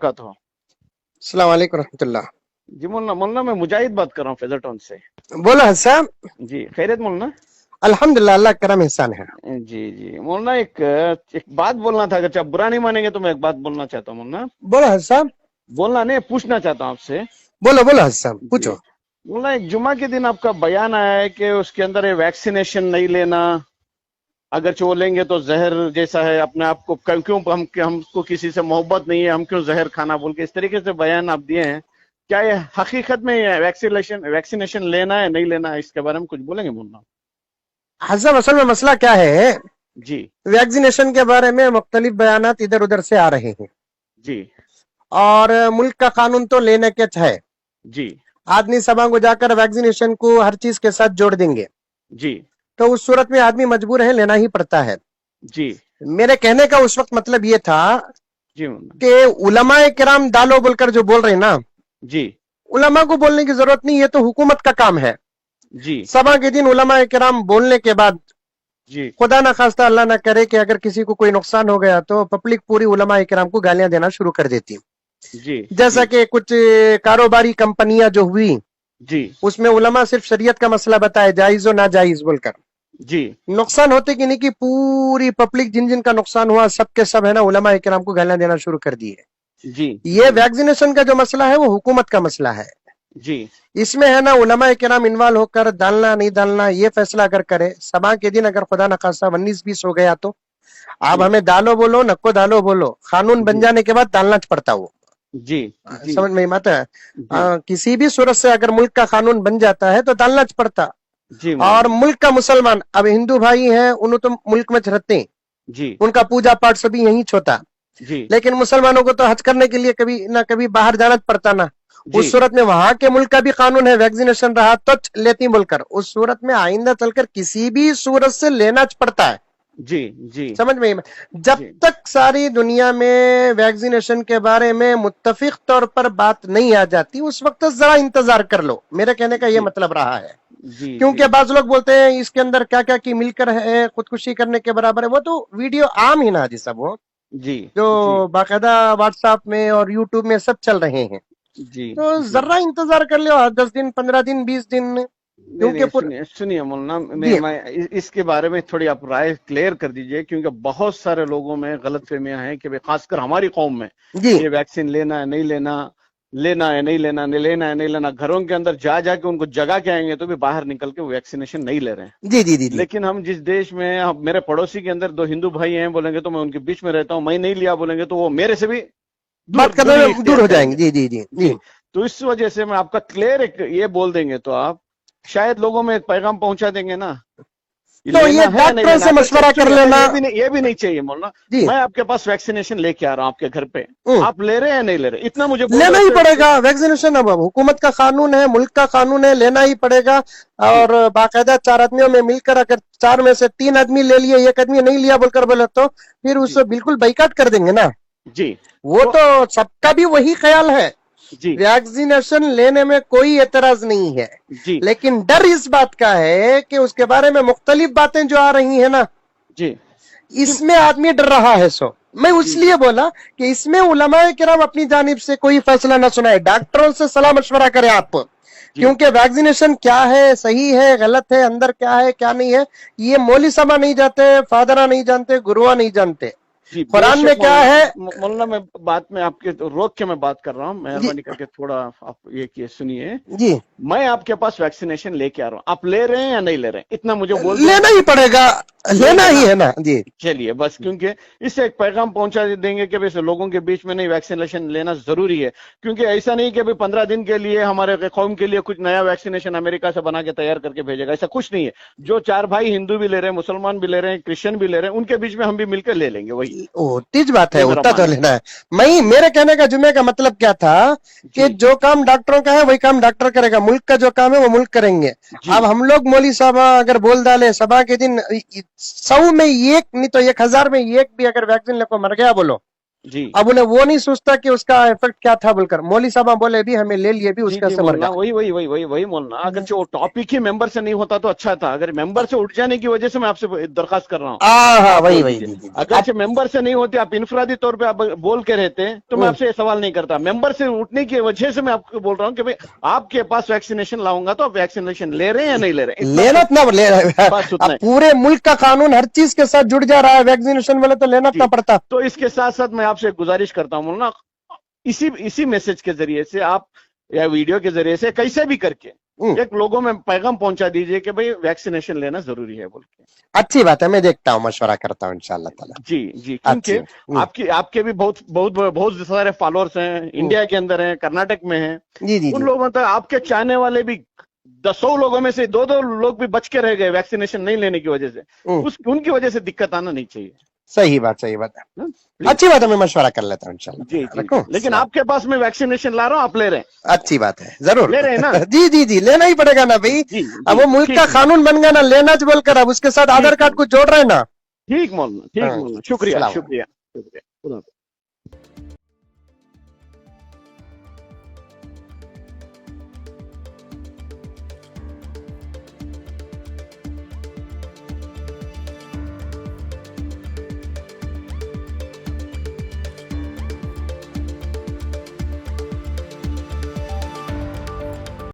वबरकातुहू। अस्सलाम वालेकुम रहमतुल्लाह। जी मौलाना, मैं मुजाहिद बात कर रहा हूँ फेजर टाउन से। बोलो हसन। जी खैरियत मौलाना? अल्हम्दुलिल्लाह, अल्लाह का करम एहसान है। जी जी मौलाना, एक बात बोलना था, अगर आप बुरा नहीं मानेंगे तो मैं एक बात बोलना चाहता हूँ मौलाना। बोलो हसन। बोलना नहीं, पूछना चाहता हूँ आपसे। बोलो बोलो हसन, जी पूछो। मौलाना, एक जुमा के दिन आपका बयान आया है कि उसके अंदर ये वैक्सीनेशन नहीं लेना, अगर वो लेंगे तो जहर जैसा है, अपने आप को क्यों हमको किसी से मोहब्बत नहीं है, हम क्यों जहर खाना, बोल के इस तरीके से बयान आप दिए हैं। क्या ये हकीकत में वैक्सीनेशन लेना है नहीं लेना है, इसके बारे में कुछ बोलेंगे मौलाना? हसन, असल में मसला क्या है, जी वैक्सीनेशन के बारे में मुख्तलिफ बयानात इधर उधर से आ रहे हैं, जी और मुल्क का कानून तो लेने के है। जी आदमी सभा को जाकर वैक्सीनेशन को हर चीज के साथ जोड़ देंगे, जी तो उस सूरत में आदमी मजबूर है, लेना ही पड़ता है। जी मेरे कहने का उस वक्त मतलब ये था जी मौलाना। कि उलमाए किराम डालो बोलकर जो बोल रहे हैं ना, जी उलमा को बोलने की जरूरत नहीं, ये तो हुकूमत का काम है। जी सभा के दिन उलमाए किराम बोलने के बाद जी खुदा ना खास्ता अल्लाह ना करे कि अगर किसी को कोई नुकसान हो गया तो पब्लिक पूरी उलमाए किराम को गालियां देना शुरू कर देती। जी जैसा कि कुछ कारोबारी कंपनियां जो हुई, जी उसमें उलमा सिर्फ शरीयत का मसला बताए, जायज और नाजायज बोलकर, जी नुकसान होते कि नहीं कि पूरी पब्लिक जिन जिन का नुकसान हुआ सबके सब है ना उलमा किराम को गालियां देना शुरू कर दी है। जी ये वैक्सीनेशन का जो मसला है वो हुकूमत का मसला है। जी इसमें है ना उलमा किराम इन्वॉल्व होकर डालना नहीं डालना ये फैसला अगर करे, सभा के दिन अगर खुदा न खास्ता 19-20 हो गया तो आप जी हमें डालो बोलो नको डालो बोलो, कानून बन जी जाने के बाद डालना पड़ता वो। जी जी समझ में मत है। जी किसी भी सूरत से अगर मुल्क का कानून बन जाता है तो डालना पड़ता। जी और मौलाना। मुल्क का मुसलमान, अब हिंदू भाई हैं उन्होंने तो मुल्क में रहते हैं, जी उनका पूजा पाठ सभी यहीं होता, जी लेकिन मुसलमानों को तो हज करने के लिए कभी ना कभी बाहर जाना पड़ता ना। जी उस सूरत में वहां के मुल्क का भी कानून है, वैक्सीनेशन रहा तो लेती बोलकर, उस सूरत में आइंदा चलकर किसी भी सूरत से लेना पड़ता है। जी जी समझ में? जब जी तक सारी दुनिया में वैक्सीनेशन के बारे में मुत्तफिक तौर पर बात नहीं आ जाती उस वक्त जरा इंतजार कर लो, मेरे कहने का ये जी मतलब रहा है। जी क्योंकि बाज लोग बोलते हैं इसके अंदर क्या क्या की मिलकर है, खुदकुशी करने के बराबर है, वो तो वीडियो आम ही ना जी सब, वो जी जो जी बाकायदा व्हाट्सएप में और यूट्यूब में सब चल रहे हैं। जी तो जी जरा इंतजार कर लो, 10 दिन 15 दिन 20 दिन, नहीं क्योंकि नहीं, सुनिए सुनिए मौलाना, जी इसके बारे में थोड़ी आप राय क्लियर कर दीजिए, क्योंकि बहुत सारे लोगों में गलत फहमियां हैं कि भाई खासकर हमारी कौम में जी ये वैक्सीन लेना है नहीं लेना, लेना है नहीं लेना, नहीं लेना है नहीं लेना, घरों के अंदर जा जाके उनको जगा के आएंगे तो भी बाहर निकल के वैक्सीनेशन नहीं ले रहे हैं। जी जी जी जी लेकिन हम जिस देश में, मेरे पड़ोसी के अंदर 2 हिंदू भाई हैं बोलेंगे तो मैं उनके बीच में रहता हूँ, मैं नहीं लिया बोलेंगे तो वो मेरे से भी बात करने दूरी में दूर इख्तियार हो जाएंगे। करेंगे। जी जी जी जी जी तो इस वजह से मैं आपका क्लियर ये बोल देंगे तो आप शायद लोगों में एक पैगाम पहुंचा देंगे ना, तो लेना ये है नहीं डॉक्टरों लेना। से मशवरा कर लेना। ये भी नहीं चाहिए मौलाना, जी मैं आपके पास वैक्सीनेशन लेके आ रहा हूँ आपके घर पे, हम्म, आप ले रहे हैं नहीं ले रहे, इतना मुझे बोल लेना दो ही तो। पड़ेगा वैक्सीनेशन। अब हुकूमत का कानून है, मुल्क का कानून है, लेना ही पड़ेगा। जी और बाकायदा 4 आदमियों में मिलकर अगर 4 में से 3 आदमी ले लिए, 1 आदमी नहीं लिया बोलकर बोले तो फिर जी उसको बिल्कुल बाइकाट कर देंगे ना। जी वो तो सबका भी वही ख्याल है, जी वैक्सीनेशन लेने में कोई एतराज नहीं है, जी लेकिन डर इस बात का है कि उसके बारे में मुख्तलिफ बातें जो आ रही है ना, जी जी इसमें आदमी डर रहा है। सो मैं जी इसलिए बोला कि इसमें उलमाए किराम अपनी जानिब से कोई फैसला ना सुनाए, डॉक्टरों से सलाह मशवरा करें आप, जी क्योंकि वैक्सीनेशन क्या है, सही है गलत है, अंदर क्या है क्या नहीं है, ये मौली समा नहीं जानते, फादरा नहीं जानते, गुरुआ नहीं जानते। जी कुरान में बेशक क्या है? मौलाना, मैं बात में आपके रोक के मैं बात कर रहा हूँ, जी मेहरबानी करके थोड़ा आप ये सुनिए। जी मैं आपके पास वैक्सीनेशन लेके आ रहा हूँ, आप ले रहे हैं या नहीं ले रहे हैं, इतना मुझे बोल दो। लेना ही पड़ेगा, लेना ही है ना। जी चलिए बस, क्योंकि इससे एक पैगाम पहुंचा देंगे कि वैसे लोगों के बीच में नहीं, वैक्सीनेशन लेना जरूरी है। क्योंकि ऐसा नहीं कि भाई 15 दिन के लिए हमारे कौम के लिए कुछ नया वैक्सीनेशन अमेरिका से बना के तैयार करके भेजेगा, ऐसा कुछ नहीं है। जो 4 भाई हिंदू भी ले रहे हैं, मुसलमान भी ले रहे हैं, क्रिश्चियन भी ले रहे हैं, उनके बीच में हम भी मिलकर ले लेंगे, वही तीज बात है, ये मेरा उतना तो मानना लेना है। मैं मेरे कहने का जुमे का मतलब क्या था कि जी जो काम डॉक्टरों का है वही काम डॉक्टर करेगा, मुल्क का जो काम है वो मुल्क करेंगे। जी अब हम लोग मौली साहब अगर बोल डाले सभा के दिन 100 में 1 नहीं तो 1000 में 1 भी अगर वैक्सीन लेकर मर गया बोलो जी अब उन्हें वो नहीं सोचता कि उसका इफेक्ट क्या था बोलकर। मौली साहब बोले भी हमें ले लिए भी जी उसका जी असर मर मौलाना, गया। वही मौलाना, अगर जो टॉपिक ही मेंबर से नहीं होता तो अच्छा था। अगर मेंबर से उठ जाने की वजह से मैं आपसे दरखास्त कर रहा हूँ, हाँ आप वही बोल वही दीजिए। जी जी अगर से मेंबर से नहीं होते, आप इनफरादी तौर पे आप बोल के रहते तो मैं आपसे ये सवाल नहीं करता। मेंबर से उठने की वजह से मैं आपको बोल रहा हूँ कि भाई आपके पास वैक्सीनेशन लाऊंगा तो आप वैक्सीनेशन ले रहे हैं या नहीं ले रहे हैं, इतना लेना तो ना ले बस अब उतना ही। पूरे मुल्क का कानून हर चीज के साथ जुड़ जा रहा है, वैक्सीनेशन वाले तो लेना जी ना पड़ता। तो इसके साथ साथ मैं आपसे एक गुजारिश करता हूँ ना, इसी मैसेज के जरिए से आप या वीडियो के जरिए से कैसे भी करके एक लोगों में पैगाम पहुंचा दीजिए कि भाई वैक्सीनेशन लेना जरूरी है बोल के। अच्छी बात है, मैं देखता हूँ, मशवरा करता हूँ इंशाल्लाह ताला। जी जी, क्योंकि अच्छी आपके भी बहुत बहुत बहुत सारे फॉलोअर्स हैं, इंडिया के अंदर हैं, कर्नाटक में हैं। जी जी उन जी लोगों तक आपके चाहने वाले भी 100 लोगों में से दो लोग भी बच के रह गए वैक्सीनेशन नहीं लेने की वजह से। उनकी वजह से दिक्कत आना नहीं चाहिए। सही बात है। प्लीज। अच्छी बात है, मैं मशवरा कर लेता हूँ इंशाल्लाह। जी जी रखूं? लेकिन आपके पास मैं वैक्सीनेशन ला रहा हूँ, आप ले रहे हैं, अच्छी बात है, जरूर ले रहे हैं ना? जी जी जी, लेना ही पड़ेगा ना भाई। जी अब जी वो मुल्क ठीक का है, कानून बन गया ना, लेना जो बोलकर, अब उसके साथ आधार कार्ड को जोड़ रहे हैं ना। ठीक मौलाना, ठीक हाँ, मौलाना, शुक्रिया सलाम। शुक्रिया शुक्रिया। खुदा हाफिज।